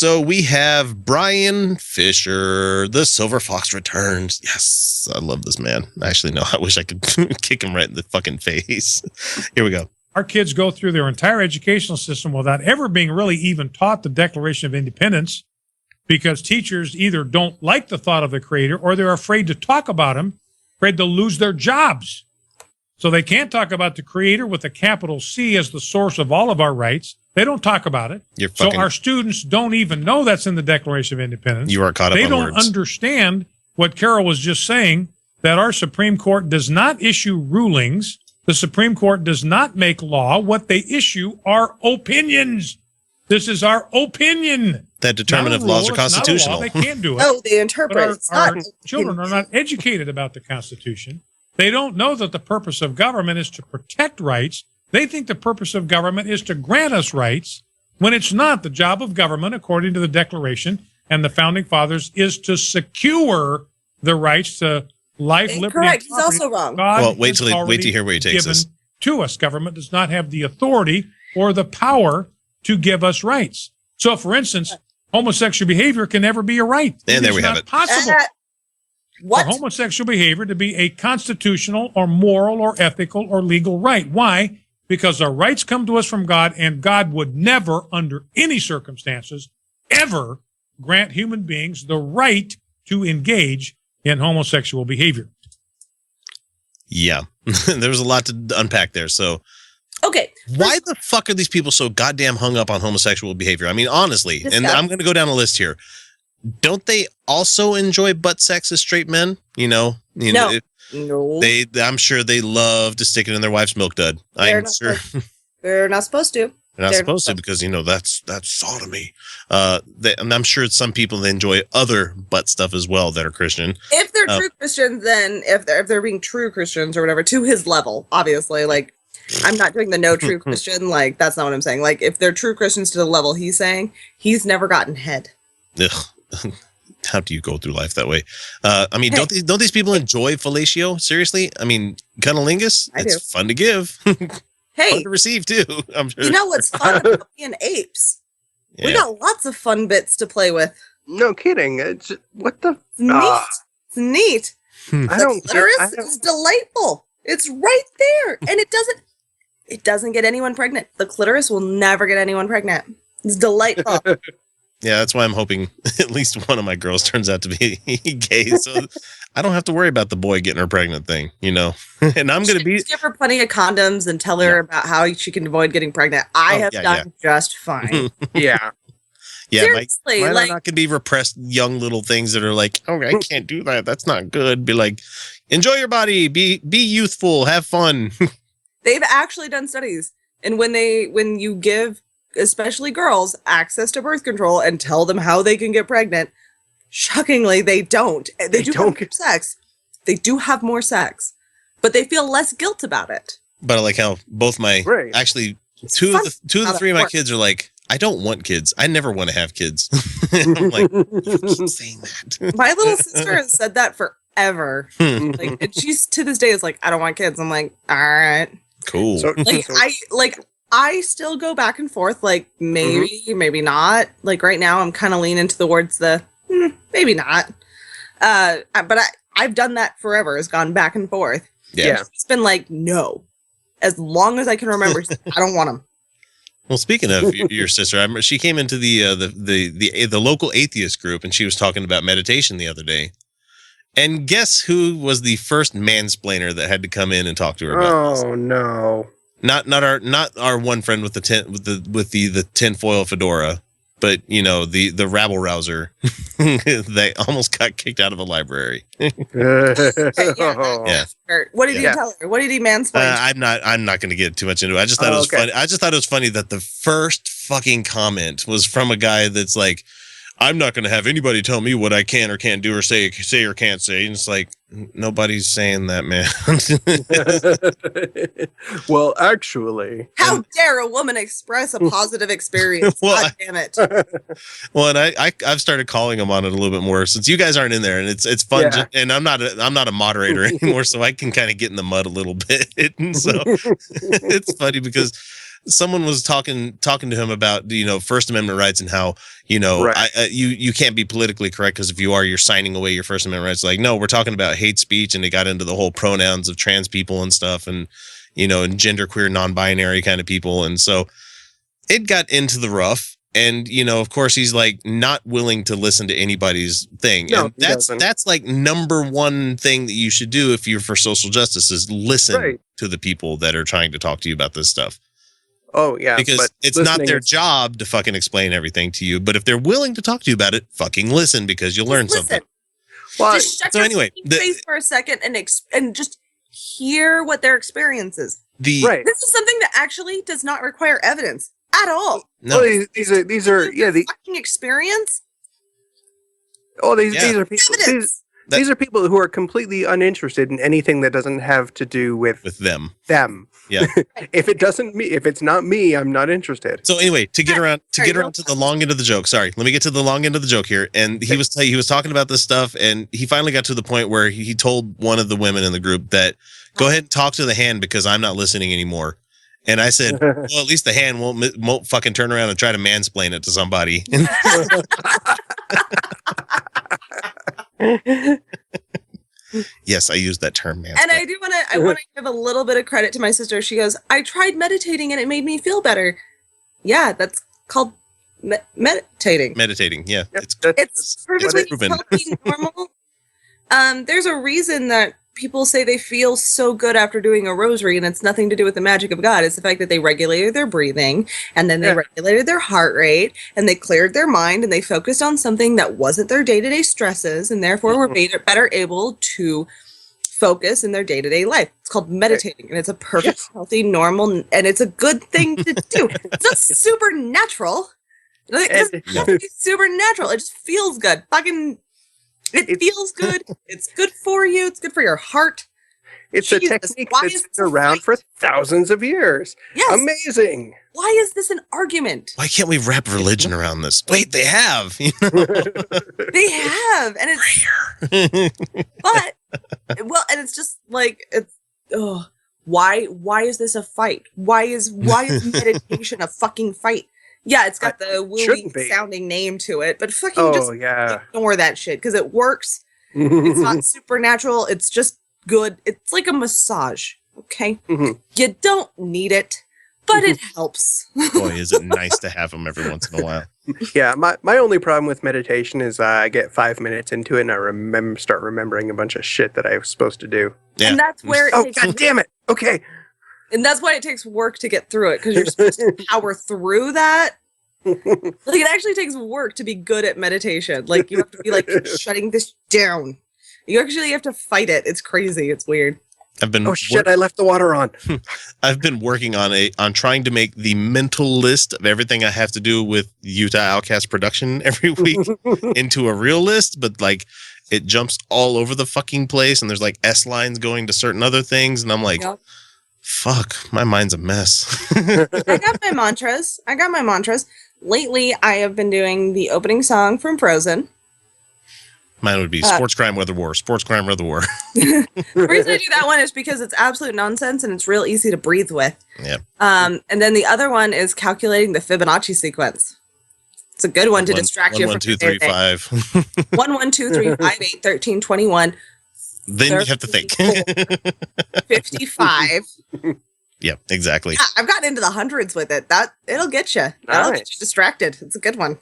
So we have Bryan Fischer, the Silver Fox returns. Yes, I love this man. Actually, no, I wish I could kick him right in the fucking face. Here we go. Our kids go through their entire educational system without ever being really even taught the Declaration of Independence because teachers either don't like the thought of the Creator or they're afraid to talk about him, afraid to lose their jobs. So they can't talk about the Creator with a capital C as the source of all of our rights. They don't talk about it. So our students don't even know that's in the Declaration of Independence. You are caught up on words. They don't understand what Carol was just saying, that our Supreme Court does not issue rulings. The Supreme Court does not make law. What they issue are opinions. This is our opinion. That determine if laws are constitutional. They can't do it. No, they interpret. Our children are not educated about the Constitution. They don't know that the purpose of government is to protect rights. They think the purpose of government is to grant us rights when it's not. The job of government, according to the Declaration and the Founding Fathers, is to secure the rights to life, liberty, correct. and property. He's also wrong. Well, wait to hear where he takes this. To us, government does not have the authority or the power to give us rights. So, for instance, homosexual behavior can never be a right. And there we have it. It's not possible for homosexual behavior to be a constitutional or moral or ethical or legal right. Why? Because our rights come to us from God, and God would never, under any circumstances, ever grant human beings the right to engage in homosexual behavior. Yeah, there was a lot to unpack there. So, okay, why the fuck are these people so goddamn hung up on homosexual behavior? I mean, honestly, and I'm going to go down a list here. Don't they also enjoy butt sex as straight men? No. I'm sure they love to stick it in their wife's milk dud. I'm sure they're not supposed to. They're not supposed to because that's sodomy. And I'm sure some people enjoy other butt stuff as well that are Christian. If they're true Christians, then if they're being true Christians or whatever, to his level, obviously, like I'm not doing the no true Christian. Like that's not what I'm saying. Like if they're true Christians to the level he's saying, he's never gotten head. Ugh. How do you go through life that way? I mean, don't these people enjoy fellatio? Seriously? I mean, cunnilingus? It's fun to give. Hey, fun to receive too. I'm sure. You know what's fun about being apes? Yeah. We got lots of fun bits to play with. No kidding. It's what the neat. It's neat. The clitoris is delightful. It's right there, and it doesn't get anyone pregnant. The clitoris will never get anyone pregnant. It's delightful. Yeah, that's why I'm hoping at least one of my girls turns out to be gay, so I don't have to worry about the boy getting her pregnant thing, And I'm going to give her plenty of condoms and tell her about how she can avoid getting pregnant. I have done just fine. Yeah. Yeah, seriously, mine are not going to be repressed young little things that are like, oh, I can't do that. That's not good. Be like, enjoy your body, be youthful, have fun. They've actually done studies, and when you give especially girls access to birth control and tell them how they can get pregnant, shockingly they don't. They do have sex. They do have more sex, but they feel less guilt about it. But I like how both actually two of the three of my kids are like, I don't want kids. I never want to have kids. I'm like, keep saying that. My little sister has said that forever. And she's to this day is like, I don't want kids. I'm like, all right, cool. So, I still go back and forth, like maybe not. Like right now, I'm kind of leaning towards the maybe not. But I've done that forever. It's gone back and forth. Yeah, it's been like no, as long as I can remember. I don't want them. Well, speaking of your sister, she came into the local atheist group, and she was talking about meditation the other day. And guess who was the first mansplainer that had to come in and talk to her about this? Oh no. Not our one friend with the tinfoil fedora, but the rabble rouser. They almost got kicked out of a library. Yeah. What did he tell her? What did he mansplain? I'm not going to get too much into it. I just thought it was funny. I just thought it was funny that the first fucking comment was from a guy that's like, I'm not going to have anybody tell me what I can or can't do or say or can't say. And it's like, nobody's saying that, man. Well, actually. How dare a woman express a positive experience? God damn it. Well, and I've started calling them on it a little bit more since you guys aren't in there, and it's fun. Yeah. And I'm not a moderator anymore, so I can kind of get in the mud a little bit. And so it's funny because someone was talking to him about, First Amendment rights and how, you can't be politically correct because if you are, you're signing away your First Amendment rights. Like, no, we're talking about hate speech, and they got into the whole pronouns of trans people and stuff, and and genderqueer, non-binary kind of people, and so it got into the rough. And of course, he's like not willing to listen to anybody's thing. No, and that's like number one thing that you should do if you're for social justice is listen to the people that are trying to talk to you about this stuff. Oh yeah, because it's not their job to fucking explain everything to you. But if they're willing to talk to you about it, fucking listen, because you'll learn something. Well, just shut your face for a second and just hear what their experience is. This is something that actually does not require evidence at all. No, well, these are the fucking experience. Oh, these are people. These are people who are completely uninterested in anything that doesn't have to do with them. Yeah. If it's not me, I'm not interested. So anyway, to get around to the long end of the joke. Sorry, let me get to the long end of the joke here. And he was talking about this stuff, and he finally got to the point where he told one of the women in the group that go ahead and talk to the hand because I'm not listening anymore. And I said, well, at least the hand won't fucking turn around and try to mansplain it to somebody. Yes, I use that term, man. And I want to give a little bit of credit to my sister. She goes, I tried meditating and it made me feel better. Yeah, that's called meditating. Meditating, yeah. It's perfectly healthy, normal. There's a reason that people say they feel so good after doing a rosary, and it's nothing to do with the magic of God. It's the fact that they regulated their breathing, and then they regulated their heart rate, and they cleared their mind, and they focused on something that wasn't their day-to-day stresses, and therefore were better able to focus in their day-to-day life. It's called meditating, and it's a perfect, healthy, normal, and it's a good thing to do. It's not supernatural. It's supernatural. It just feels good. It feels good. It's good for you. It's good for your heart. It's a technique that's been around for thousands of years. Yes. Amazing. Why is this an argument? Why can't we wrap religion around this? Wait, they have. They have, and it's and it's just like why is this a fight? Why is meditation a fucking fight? Yeah, it's got the wooey sounding name to it, but fucking ignore that shit because it works. It's not supernatural. It's just good. It's like a massage. Okay, You don't need it, but it helps. Boy, is it nice to have them every once in a while. Yeah, my only problem with meditation is I get 5 minutes into it and I start remembering a bunch of shit that I was supposed to do. Yeah. And that's where God damn it. Okay. And that's why it takes work to get through it, because you're supposed to power through that. Like, it actually takes work to be good at meditation. Like, you have to be like shutting this down. You actually have to fight it. It's crazy. It's weird. I left the water on. I've been working on trying to make the mental list of everything I have to do with Utah Outcast production every week into a real list, but like it jumps all over the fucking place, and there's like S lines going to certain other things, and I'm like, fuck, my mind's a mess. I got my mantras. Lately, I have been doing the opening song from Frozen. Mine would be Sports Crime Weather War. Sports Crime Weather War. The reason I do that one is because it's absolute nonsense and it's real easy to breathe with. Yeah. And then the other one is calculating the Fibonacci sequence. It's a good one to distract you from 1, 2, 3, 5. 1, 1, 2, 3, 5, 8, 13, 21. Then 30, you have to think. 55. Yeah, exactly. Yeah, I've gotten into the hundreds with it. It'll get you. That'll get you distracted. It's a good one.